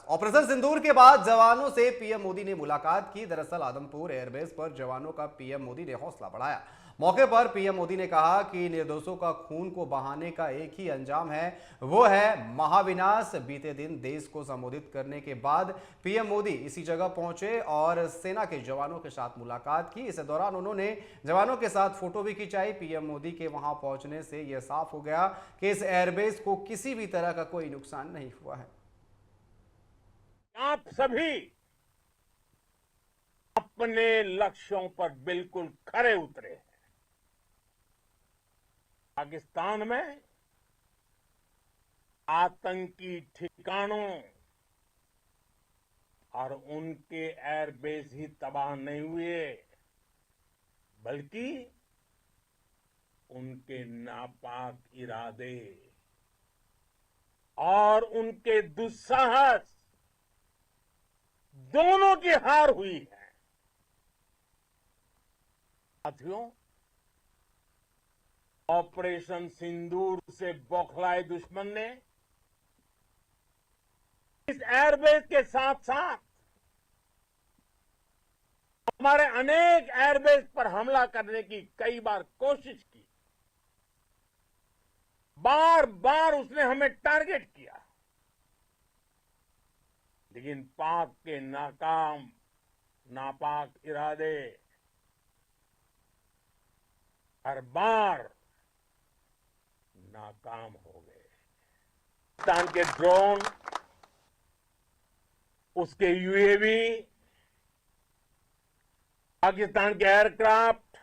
Operation सिंदूर के बाद जवानों से पीएम मोदी ने मुलाकात की। दरअसल आदमपुर एयरबेस पर जवानों का पीएम मोदी ने हौसला बढ़ाया। मौके पर पीएम मोदी ने कहा कि निर्दोषों का खून को बहाने का एक ही अंजाम है, वो है महाविनाश। बीते दिन देश को संबोधित करने के बाद पीएम मोदी इसी जगह पहुंचे और सेना के जवानों के साथ मुलाकात की। इस दौरान उन्होंने जवानों के साथ फोटो भी खिंचाई। पीएम मोदी के वहां पहुंचने से यह साफ हो गया कि इस एयरबेस को किसी भी तरह का कोई नुकसान नहीं हुआ है। आप सभी अपने लक्ष्यों पर बिल्कुल खरे उतरे हैं। पाकिस्तान में आतंकी ठिकानों और उनके एयरबेस ही तबाह नहीं हुए, बल्कि उनके नापाक इरादे और उनके दुस्साहस दोनों की हार हुई है। साथियों, ऑपरेशन सिंदूर से बौखलाए दुश्मन ने इस एयरबेस के साथ साथ हमारे अनेक एयरबेस पर हमला करने की कई बार कोशिश की। बार बार उसने हमें टारगेट किया, लेकिन पाक के नापाक इरादे हर बार नाकाम हो गए। पाकिस्तान के ड्रोन, उसके यूएवी, पाकिस्तान के एयरक्राफ्ट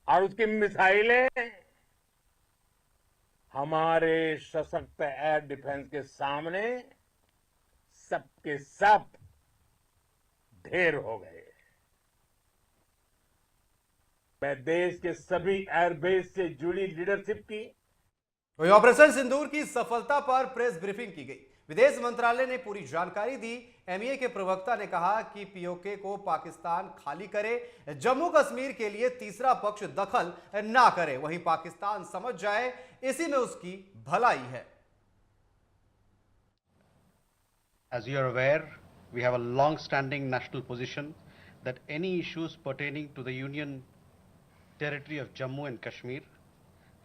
और उसकी मिसाइलें हमारे सशक्त एयर डिफेंस के सामने सबके सब ढेर हो गए। मैं देश के सभी एयरबेस से जुड़ी लीडरशिप की वहीं ऑपरेशन सिंदूर की सफलता पर प्रेस ब्रीफिंग की गई। विदेश मंत्रालय ने पूरी जानकारी दी। एमईए के प्रवक्ता ने कहा कि पीओके को पाकिस्तान खाली करे, जम्मू कश्मीर के लिए तीसरा पक्ष दखल ना करे, वहीं पाकिस्तान समझ जाए इसी में उसकी भलाई है। As you are aware, we have a long-standing national position that any issues pertaining to the Union territory of Jammu and Kashmir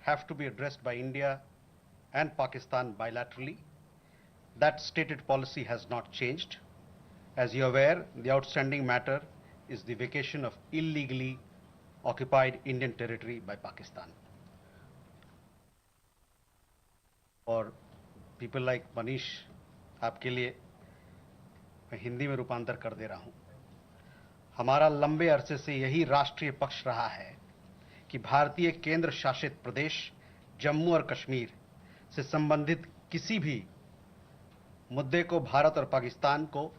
have to be addressed by India and Pakistan bilaterally. That stated policy has not changed. As you are aware, the outstanding matter is the vacation of illegally occupied Indian territory by Pakistan. और people like Manish, आपके लिए मैं हिंदी में रूपांतर कर दे रहा हूं। हमारा लंबे अरसे से यही राष्ट्रीय पक्ष रहा है कि भारतीय केंद्र शासित प्रदेश जम्मू और कश्मीर से संबंधित किसी भी मुद्दे को भारत और पाकिस्तान को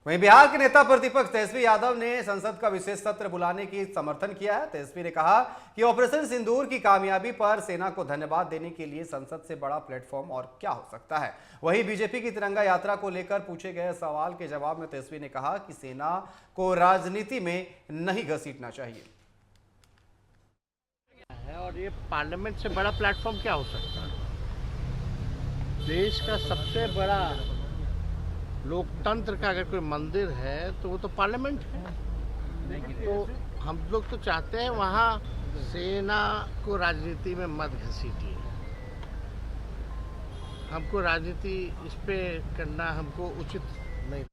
वहीं बिहार के नेता प्रतिपक्ष तेजस्वी यादव ने संसद का विशेष सत्र बुलाने की समर्थन किया है। तेजस्वी ने कहा कि ऑपरेशन सिंदूर की कामयाबी पर सेना को धन्यवाद देने के लिए संसद से बड़ा प्लेटफॉर्म और क्या हो सकता है। वहीं बीजेपी की तिरंगा यात्रा को लेकर पूछे गए सवाल के जवाब में तेजस्वी ने कहा कि सेना को राजनीति में नहीं घसीटना चाहिए। और ये पार्लियामेंट से बड़ा प्लेटफॉर्म क्या हो सकता है? देश का सबसे बड़ा लोकतंत्र का अगर कोई मंदिर है तो वो तो पार्लियामेंट है। तो हम लोग तो चाहते हैं वहाँ सेना को राजनीति में मत घसीटिए। हमको राजनीति इस पे करना हमको उचित नहीं।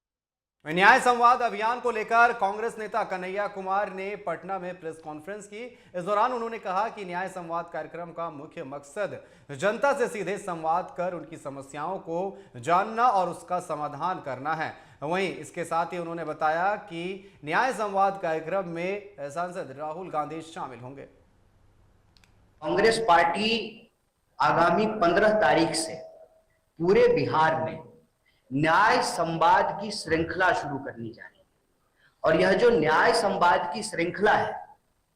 न्याय संवाद अभियान को लेकर कांग्रेस नेता कन्हैया कुमार ने पटना में प्रेस कॉन्फ्रेंस की। इस दौरान उन्होंने कहा कि न्याय संवाद कार्यक्रम का मुख्य मकसद जनता से सीधे संवाद कर उनकी समस्याओं को जानना और उसका समाधान करना है। वहीं इसके साथ ही उन्होंने बताया कि न्याय संवाद कार्यक्रम में सांसद राहुल गांधी शामिल होंगे। कांग्रेस पार्टी आगामी 15 तारीख से पूरे बिहार में न्याय संवाद की श्रृंखला शुरू करनी जा रही है। और यह जो न्याय संवाद की श्रृंखला है,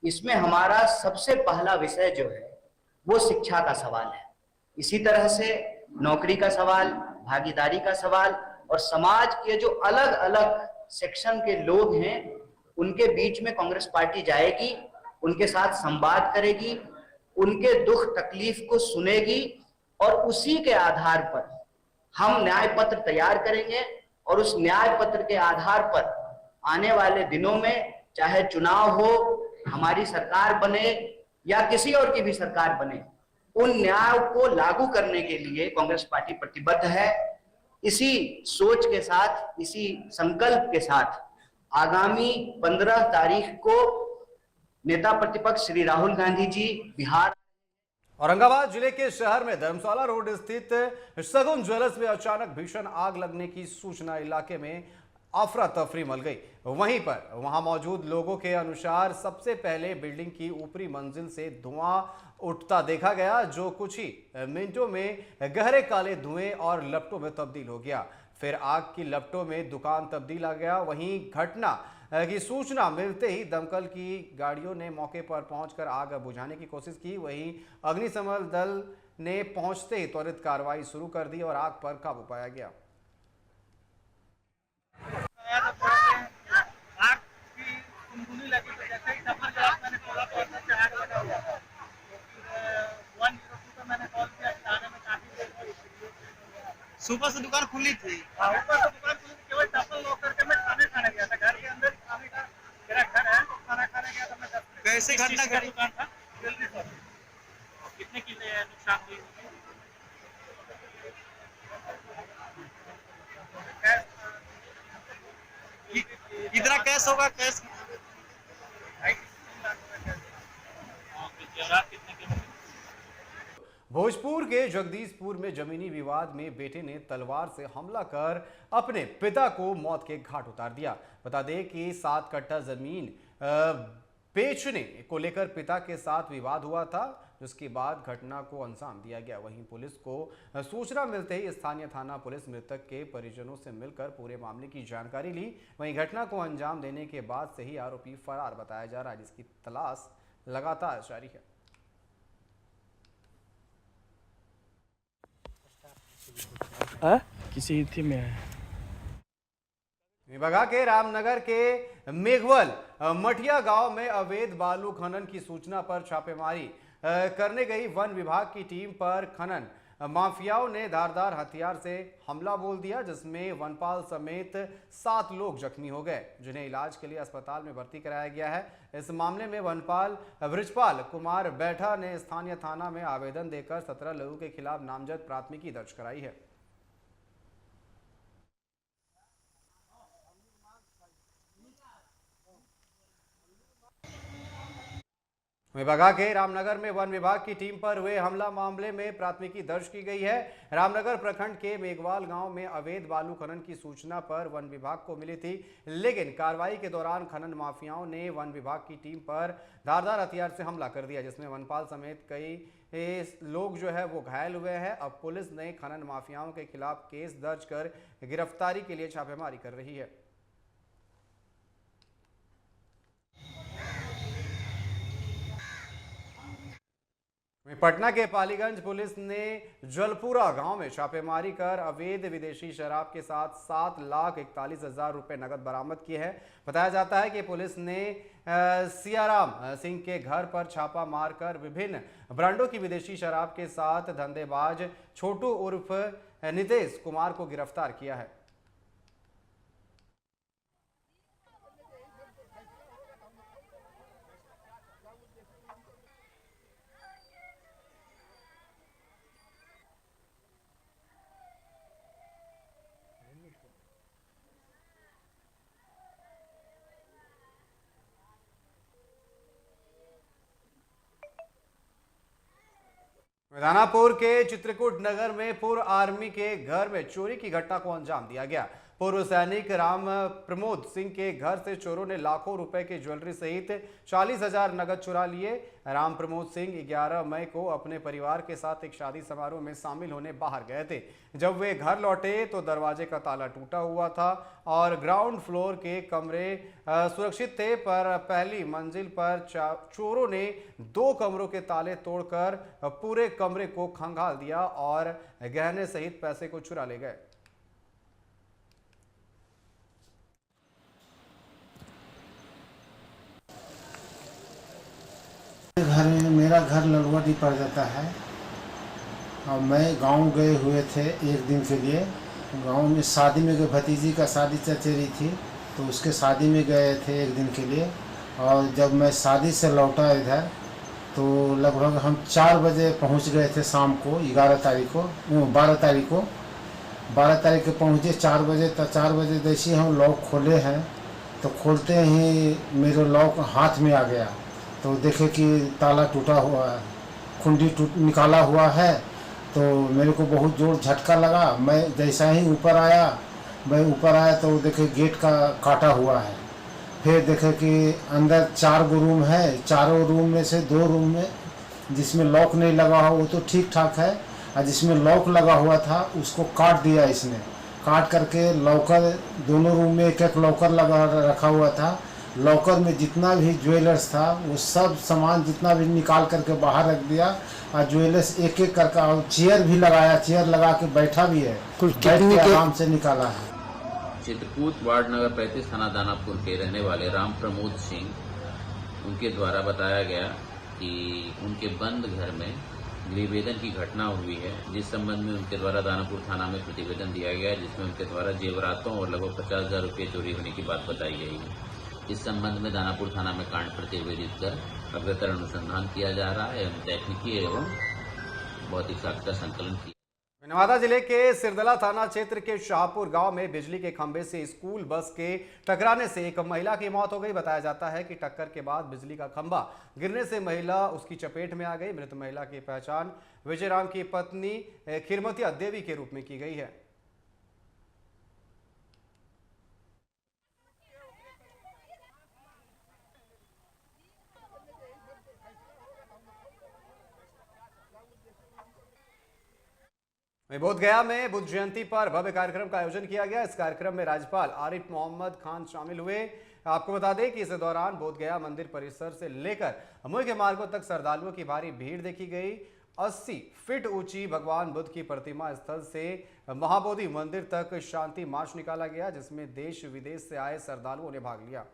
इसमें हमारा सबसे पहला विषय जो है वो शिक्षा का सवाल है। इसी तरह से नौकरी का सवाल, भागीदारी का सवाल और समाज के जो अलग अलग सेक्शन के लोग हैं उनके बीच में कांग्रेस पार्टी जाएगी, उनके साथ संवाद करेगी, उनके दुख तकलीफ को सुनेगी और उसी के आधार पर हम न्याय पत्र तैयार करेंगे और उस न्याय पत्र के आधार पर आने वाले दिनों में चाहे चुनाव हो, हमारी सरकार बने या किसी और की भी सरकार बने, उन न्याय को लागू करने के लिए कांग्रेस पार्टी प्रतिबद्ध है। इसी सोच के साथ, इसी संकल्प के साथ आगामी 15 तारीख को नेता प्रतिपक्ष श्री राहुल गांधी जी बिहार। औरंगाबाद जिले के शहर में धर्मशाला रोड स्थित सगुन ज्वेलर्स में अचानक भीषण आग लगने की सूचना, इलाके में अफरा तफरी मच गई। वहां मौजूद लोगों के अनुसार सबसे पहले बिल्डिंग की ऊपरी मंजिल से धुआं उठता देखा गया, जो कुछ ही मिनटों में गहरे काले धुएं और लपटों में तब्दील हो गया। फिर आग की लपटों में दुकान तब्दील आ गया। वहीं घटना की सूचना मिलते ही दमकल की गाड़ियों ने मौके पर पहुंचकर आग बुझाने की कोशिश की। वहीं अग्निशमन दल ने पहुंचते ही त्वरित कार्रवाई शुरू कर दी और आग पर काबू पाया गया। आग की कुनकुनी लगी तो जैसे ही खबर जब मैंने खोला तो अंदर से आग लगा हुआ था। 102 पे मैंने कॉल किया, आने में काफी देर लगी। सुबह से दुकान खुली थी। ऊपर से दुकान खुली थी, केवल टपल लॉक करके मैं खाने गया था। घर के अंदर खाने का मेरा घर है, तो खाना खाने गया था मैं। कैसे घटना घटी? दुकान था जल्दी से। कितने की नुकसान हुई? कितना कैश होगा? कैश भोजपुर के जगदीशपुर में जमीनी विवाद में बेटे ने तलवार से हमला कर अपने पिता को मौत के घाट उतार दिया। बता दें कि 7 कट्ठा जमीन बेचने को लेकर पिता के साथ विवाद हुआ था, जिसके बाद घटना को अंजाम दिया गया। वहीं पुलिस को सूचना मिलते ही स्थानीय थाना पुलिस मृतक के परिजनों से मिलकर पूरे मामले की जानकारी ली। वहीं घटना को अंजाम देने के बाद से ही आरोपी फरार बताया जा रहा है, जिसकी तलाश लगातार जारी है। किसी थी में विभागा के रामनगर के मेघवल मठिया गांव में अवैध बालू खनन की सूचना पर छापेमारी करने गई वन विभाग की टीम पर खनन माफियाओं ने धारदार हथियार से हमला बोल दिया, जिसमें वनपाल समेत 7 लोग जख्मी हो गए, जिन्हें इलाज के लिए अस्पताल में भर्ती कराया गया है। इस मामले में वनपाल बृजपाल कुमार बैठा ने स्थानीय थाना में आवेदन देकर 17 लोगों के खिलाफ नामजद प्राथमिकी दर्ज कराई है। विभागा के रामनगर में वन विभाग की टीम पर हुए हमला मामले में प्राथमिकी दर्ज की गई है। रामनगर प्रखंड के मेघवाल गांव में अवैध बालू खनन की सूचना पर वन विभाग को मिली थी, लेकिन कार्रवाई के दौरान खनन माफियाओं ने वन विभाग की टीम पर धारदार हथियार से हमला कर दिया, जिसमें वनपाल समेत कई लोग जो है वो घायल हुए हैं। अब पुलिस ने खनन माफियाओं के खिलाफ केस दर्ज कर गिरफ्तारी के लिए छापेमारी कर रही है। पटना के पालीगंज पुलिस ने जलपुरा गांव में छापेमारी कर अवैध विदेशी शराब के साथ 7,41,000 रुपए नकद बरामद किए हैं। बताया जाता है कि पुलिस ने सियाराम सिंह के घर पर छापा मारकर विभिन्न ब्रांडों की विदेशी शराब के साथ धंधेबाज छोटू उर्फ नितेश कुमार को गिरफ्तार किया है। दानापुर के चित्रकूट नगर में पूर्व आर्मी के घर में चोरी की घटना को अंजाम दिया गया। पूर्व सैनिक राम प्रमोद सिंह के घर से चोरों ने लाखों रुपए की ज्वेलरी सहित 40,000 नगद चुरा लिए। राम प्रमोद सिंह 11 मई को अपने परिवार के साथ एक शादी समारोह में शामिल होने बाहर गए थे। जब वे घर लौटे तो दरवाजे का ताला टूटा हुआ था और ग्राउंड फ्लोर के कमरे सुरक्षित थे, पर पहली मंजिल पर चोरों ने 2 कमरों के ताले तोड़कर पूरे कमरे को खंगाल दिया और गहने सहित पैसे को चुरा ले गए। मेरा घर लड़वाटी पड़ जाता है और मैं गांव गए हुए थे एक दिन के लिए। गांव में शादी में गए, भतीजी का शादी चचेरी थी, तो उसके शादी में गए थे एक दिन के लिए। और जब मैं शादी से लौटा इधर, तो लगभग हम 4 बजे पहुंच गए थे शाम को, 11 तारीख को, 12 तारीख को। 12 तारीख को पहुँचे 4 बजे, तो 4 बजे जैसे हम लॉक खोले हैं, तो खोलते ही मेरे लॉक हाथ में आ गया। तो देखे कि ताला टूटा हुआ है, कुंडी निकाला हुआ है। तो मेरे को बहुत जोर झटका लगा। मैं जैसा ही ऊपर आया तो देखे गेट का काटा हुआ है। फिर देखे कि अंदर 4 रूम है, चारों रूम में से 2 रूम में जिसमें लॉक नहीं लगा हुआ वो तो ठीक ठाक है, और जिसमें लॉक लगा हुआ था उसको काट दिया इसने। काट करके लॉकर, दोनों रूम में एक लॉकर लगा रखा हुआ था। लॉकर में जितना भी ज्वेलर्स था वो सब सामान जितना भी निकाल करके बाहर रख दिया, और ज्वेलर्स एक एक करके, और चेयर भी लगाया, चेयर लगा के बैठा भी है, बैठ के आराम से निकाला है। चित्रकूट वार्ड नंबर 35 थाना दानापुर के रहने वाले राम प्रमोद सिंह, उनके द्वारा बताया गया कि उनके बंद घर में गृहभेदन की घटना हुई है, जिस संबंध में उनके द्वारा दानापुर थाना में प्रतिवेदन दिया गया है, जिसमें उनके द्वारा जेवरातों और लगभग 50,000 रुपये चोरी होने की बात बताई गई है। इस संबंध में दानापुर थाना में कांड प्रतिवेदित कर अग्रतर अनुसंधान किया जा रहा है एवं तकनीकी एवं भौतिक साक्ष्य का संकलन किया। नवादा जिले के सिरदला थाना क्षेत्र के शाहपुर गांव में बिजली के खंभे से स्कूल बस के टकराने से एक महिला की मौत हो गई। बताया जाता है कि टक्कर के बाद बिजली का खंभा गिरने से महिला उसकी चपेट में आ गई। मृत महिला की पहचान विजयराम की पत्नी खिरमतिया देवी के रूप में की गई है। बोधगया में बुद्ध जयंती पर भव्य कार्यक्रम का आयोजन किया गया। इस कार्यक्रम में राज्यपाल आरिफ मोहम्मद खान शामिल हुए। आपको बता दें कि इस दौरान बोधगया मंदिर परिसर से लेकर मुख्य मार्गों तक श्रद्धालुओं की भारी भीड़ देखी गई। 80 फीट ऊंची भगवान बुद्ध की प्रतिमा स्थल से महाबोधि मंदिर तक शांति मार्च निकाला गया, जिसमें देश विदेश से आए श्रद्धालुओं ने भाग लिया।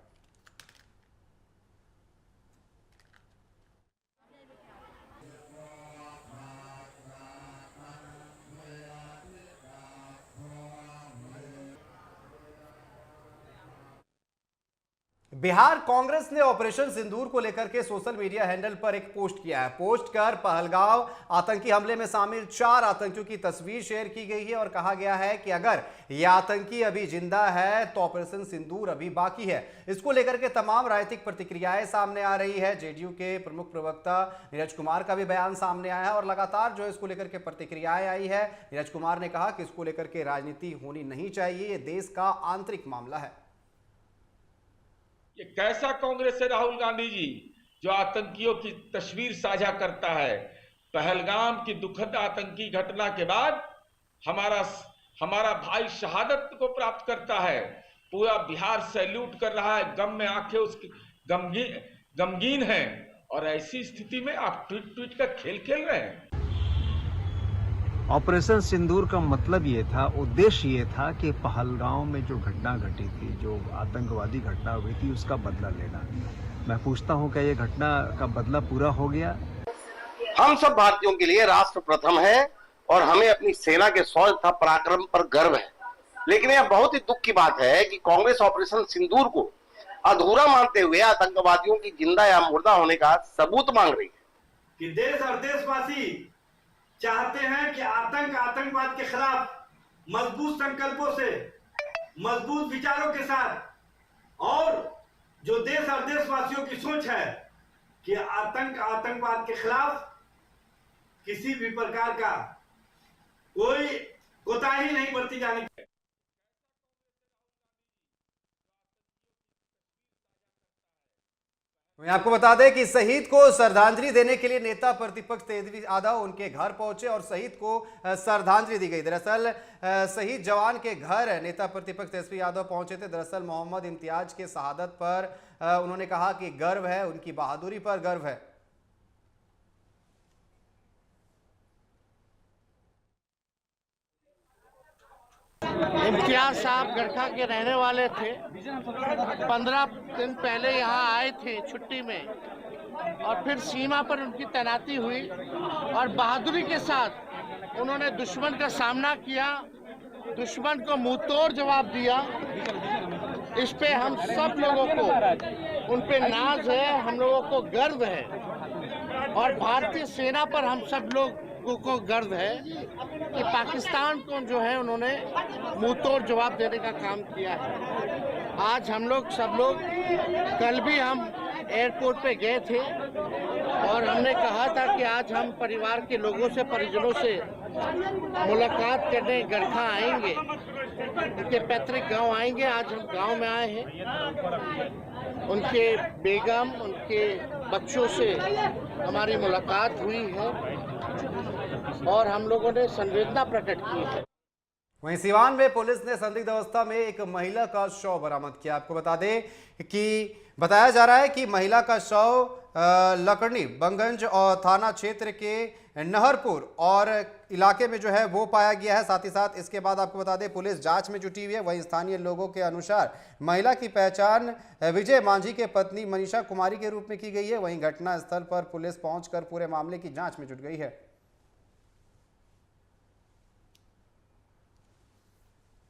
बिहार कांग्रेस ने ऑपरेशन सिंदूर को लेकर के सोशल मीडिया हैंडल पर एक पोस्ट किया है। पोस्ट कर पहलगांव आतंकी हमले में शामिल 4 आतंकियों की तस्वीर शेयर की गई है और कहा गया है कि अगर यह आतंकी अभी जिंदा है तो ऑपरेशन सिंदूर अभी बाकी है। इसको लेकर के तमाम राजनीतिक प्रतिक्रियाएं सामने आ रही है। जेडीयू के प्रमुख प्रवक्ता नीरज कुमार का भी बयान सामने आया है और लगातार जो इसको लेकर के प्रतिक्रियाएं आई है। नीरज कुमार ने कहा कि इसको लेकर के राजनीति होनी नहीं चाहिए, ये देश का आंतरिक मामला है। ये कैसा कांग्रेस है राहुल गांधी जी जो आतंकियों की तस्वीर साझा करता है। पहलगाम की दुखद आतंकी घटना के बाद हमारा भाई शहादत को प्राप्त करता है। पूरा बिहार सैल्यूट कर रहा है, गम में आंखें उसकी गमगीन हैं, और ऐसी स्थिति में आप ट्वीट का खेल खेल रहे हैं। ऑपरेशन सिंदूर का मतलब ये था, उद्देश्य ये था कि पहलगांव में जो घटना घटी थी, जो आतंकवादी घटना हुई थी, उसका बदला लेना। मैं पूछता हूं, क्या ये घटना का बदला पूरा हो गया? हम सब भारतीयों के लिए राष्ट्र प्रथम है और हमें अपनी सेना के शौर्य तथा पराक्रम पर गर्व है। लेकिन यह बहुत ही दुख की बात है कि कांग्रेस ऑपरेशन सिंदूर को अधूरा मानते हुए आतंकवादियों की जिंदा या मुर्दा होने का सबूत मांग रही है। कि देश और देशवासी चाहते हैं कि आतंकवाद के खिलाफ मजबूत संकल्पों से, मजबूत विचारों के साथ, और जो देश और देशवासियों की सोच है कि आतंकवाद के खिलाफ किसी भी प्रकार का कोई कोताही नहीं बरती जानी चाहिए। मैं आपको बता दें कि शहीद को श्रद्धांजलि देने के लिए नेता प्रतिपक्ष तेजस्वी यादव उनके घर पहुंचे और शहीद को श्रद्धांजलि दी गई। दरअसल शहीद जवान के घर नेता प्रतिपक्ष तेजस्वी यादव पहुंचे थे। दरअसल मोहम्मद इम्तियाज के शहादत पर उन्होंने कहा कि गर्व है, उनकी बहादुरी पर गर्व है। इम्तियाज साहब गरखा के रहने वाले थे। 15 दिन पहले यहाँ आए थे छुट्टी में, और फिर सीमा पर उनकी तैनाती हुई और बहादुरी के साथ उन्होंने दुश्मन का सामना किया, दुश्मन को मुंहतोड़ जवाब दिया। इस पे हम सब लोगों को उन पे नाज है, हम लोगों को गर्व है और भारतीय सेना पर हम सब लोगों को गर्व है कि पाकिस्तान को जो है उन्होंने मुंहतोड़ जवाब देने का काम किया है। आज हम लोग सब लोग, कल भी हम एयरपोर्ट पे गए थे और हमने कहा था कि आज हम परिवार के लोगों से, परिजनों से मुलाकात करने गरखा आएंगे, उनके पैतृक गांव आएंगे। आज हम गांव में आए हैं, उनके बेगम, उनके बच्चों से हमारी मुलाकात हुई है और हम लोगों ने संवेदना प्रकट की है। वहीं सिवान में पुलिस ने संदिग्ध अवस्था में एक महिला का शव बरामद किया। आपको बता दें कि बताया जा रहा है कि महिला का शव लकड़नी बंगंज और थाना क्षेत्र के नहरपुर और इलाके में जो है वो पाया गया है। साथ ही साथ इसके बाद आपको बता दें पुलिस जांच में जुटी हुई है। वहीं स्थानीय लोगों के अनुसार महिला की पहचान विजय मांझी के पत्नी मनीषा कुमारी के रूप में की गई है। वहीं घटनास्थल पर पुलिस पहुंचकर पूरे मामले की जांच में जुट गई है।